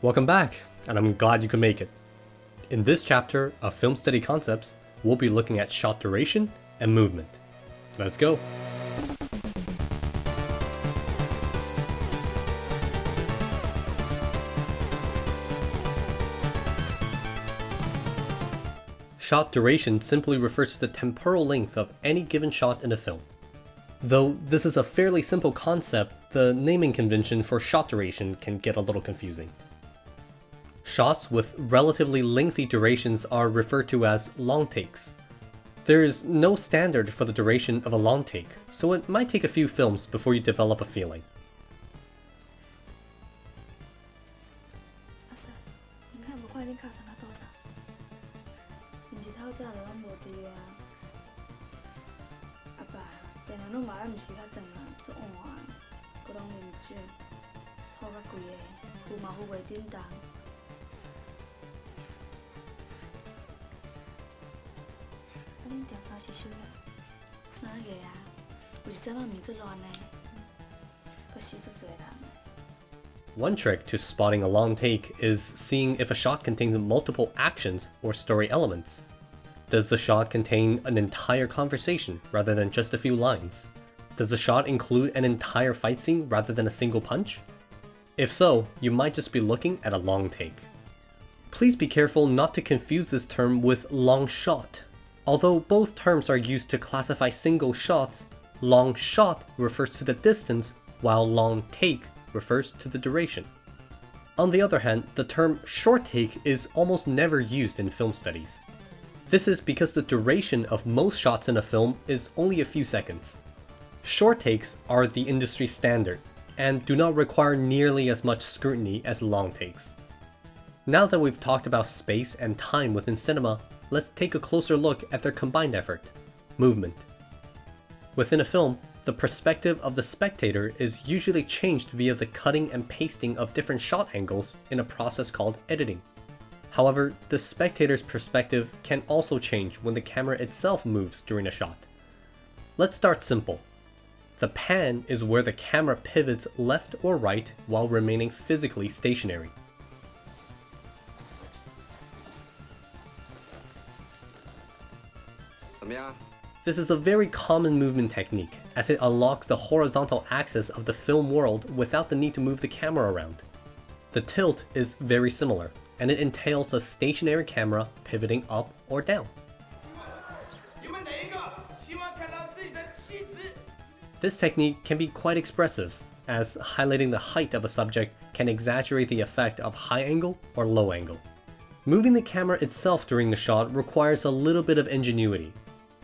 Welcome back, and I'm glad you could make it. In this chapter of Film Study Concepts, we'll be looking at shot duration and movement. Let's go! Shot duration simply refers to the temporal length of any given shot in a film. Though this is a fairly simple concept, the naming convention for shot duration can get a little confusing. Shots with relatively lengthy durations are referred to as long takes. There is no standard for the duration of a long take, so it might take a few films before you develop a feeling. One trick to spotting a long take is seeing if a shot contains multiple actions or story elements. Does the shot contain an entire conversation rather than just a few lines? Does the shot include an entire fight scene rather than a single punch? If so, you might just be looking at a long take. Please be careful not to confuse this term with long shot. Although both terms are used to classify single shots, long shot refers to the distance, while long take refers to the duration. On the other hand, the term short take is almost never used in film studies. This is because the duration of most shots in a film is only a few seconds. Short takes are the industry standard, and do not require nearly as much scrutiny as long takes. Now that we've talked about space and time within cinema, let's take a closer look at their combined effort, movement. Within a film, the perspective of the spectator is usually changed via the cutting and pasting of different shot angles in a process called editing. However, the spectator's perspective can also change when the camera itself moves during a shot. Let's start simple. The pan is where the camera pivots left or right while remaining physically stationary. This is a very common movement technique, as it unlocks the horizontal axis of the film world without the need to move the camera around. The tilt is very similar, and it entails a stationary camera pivoting up or down. This technique can be quite expressive, as highlighting the height of a subject can exaggerate the effect of high angle or low angle. Moving the camera itself during the shot requires a little bit of ingenuity.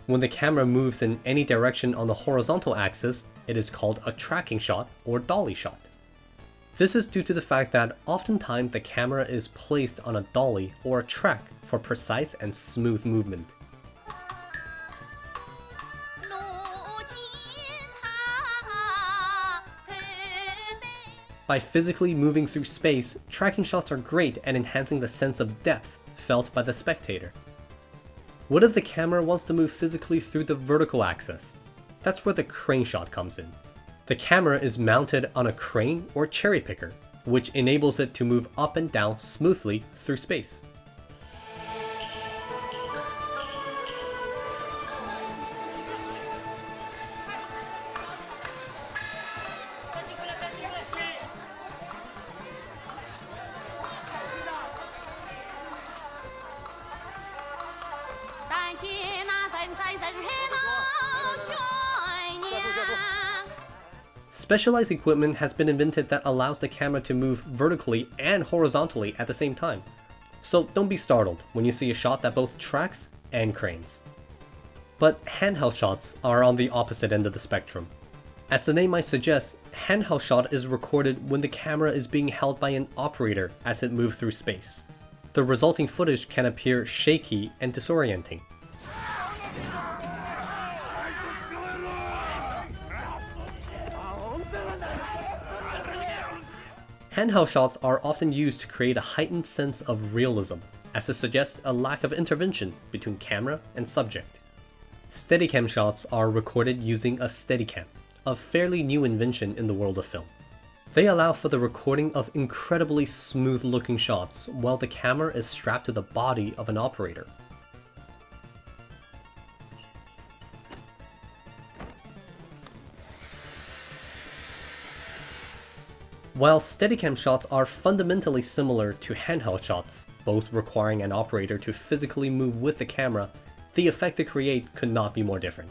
When the camera moves in any direction on the horizontal axis, it is called a tracking shot or dolly shot. This is due to the fact that oftentimes the camera is placed on a dolly or a track for precise and smooth movement. By physically moving through space, tracking shots are great at enhancing the sense of depth felt by the spectator. What if the camera wants to move physically through the vertical axis? That's where the crane shot comes in. The camera is mounted on a crane or cherry picker, which enables it to move up and down smoothly through space. Specialized equipment has been invented that allows the camera to move vertically and horizontally at the same time. So don't be startled when you see a shot that both tracks and cranes. But handheld shots are on the opposite end of the spectrum. As the name might suggest, handheld shot is recorded when the camera is being held by an operator as it moves through space. The resulting footage can appear shaky and disorienting. Handheld shots are often used to create a heightened sense of realism, as it suggests a lack of intervention between camera and subject. Steadicam shots are recorded using a Steadicam, a fairly new invention in the world of film. They allow for the recording of incredibly smooth-looking shots while the camera is strapped to the body of an operator. While Steadicam shots are fundamentally similar to handheld shots, both requiring an operator to physically move with the camera, the effect they create could not be more different.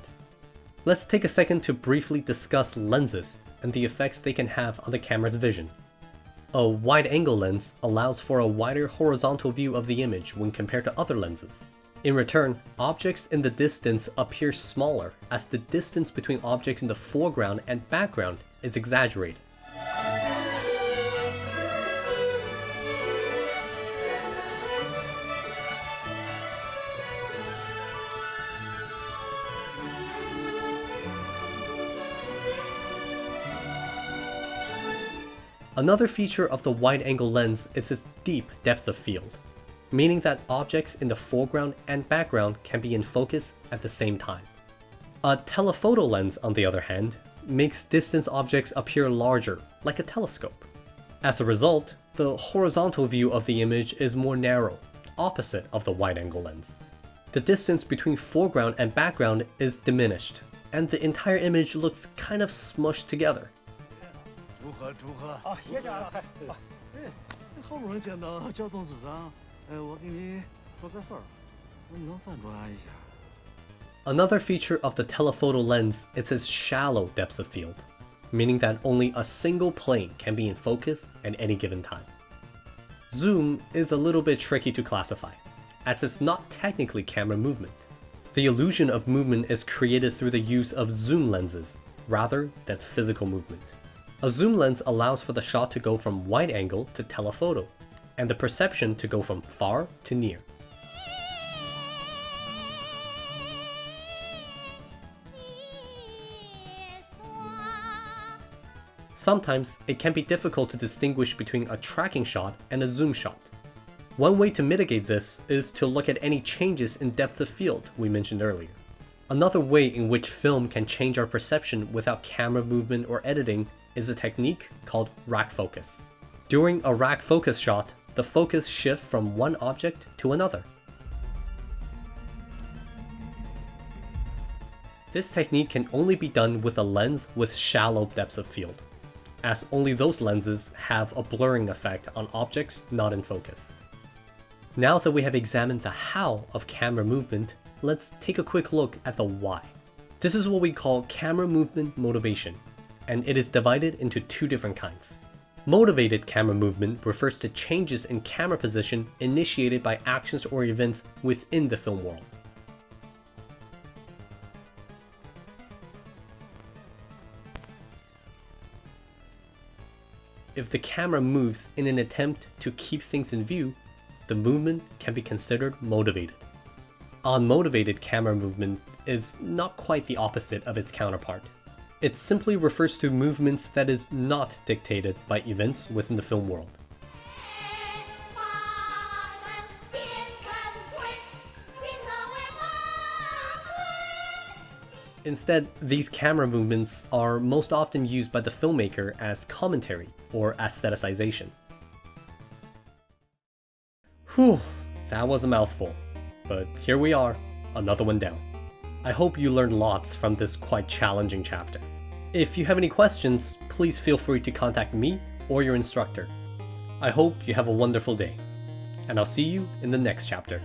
Let's take a second to briefly discuss lenses and the effects they can have on the camera's vision. A wide-angle lens allows for a wider horizontal view of the image when compared to other lenses. In return, objects in the distance appear smaller as the distance between objects in the foreground and background is exaggerated. Another feature of the wide-angle lens is its deep depth of field, meaning that objects in the foreground and background can be in focus at the same time. A telephoto lens, on the other hand, makes distance objects appear larger, like a telescope. As a result, the horizontal view of the image is more narrow, opposite of the wide-angle lens. The distance between foreground and background is diminished, and the entire image looks kind of smushed together. 祝贺！好，谢谢啊。好不容易见到交通支长，我给你说个事儿，你能赞助俺一下？ Another feature of the telephoto lens is its shallow depth of field, meaning that only a single plane can be in focus at any given time. Zoom is a little bit tricky to classify, as it's not technically camera movement. The illusion of movement is created through the use of zoom lenses, rather than physical movement. A zoom lens allows for the shot to go from wide angle to telephoto, and the perception to go from far to near. Sometimes it can be difficult to distinguish between a tracking shot and a zoom shot. One way to mitigate this is to look at any changes in depth of field we mentioned earlier. Another way in which film can change our perception without camera movement or editing is a technique called rack focus. During a rack focus shot, the focus shifts from one object to another. This technique can only be done with a lens with shallow depths of field, as only those lenses have a blurring effect on objects not in focus. Now that we have examined the how of camera movement, let's take a quick look at the why. This is what we call camera movement motivation, and it is divided into two different kinds. Motivated camera movement refers to changes in camera position initiated by actions or events within the film world. If the camera moves in an attempt to keep things in view, the movement can be considered motivated. Unmotivated camera movement is not quite the opposite of its counterpart. It simply refers to movements that is not dictated by events within the film world. Instead, these camera movements are most often used by the filmmaker as commentary or aestheticization. Whew, that was a mouthful, but here we are, another one down. I hope you learned lots from this quite challenging chapter. If you have any questions, please feel free to contact me or your instructor. I hope you have a wonderful day, and I'll see you in the next chapter.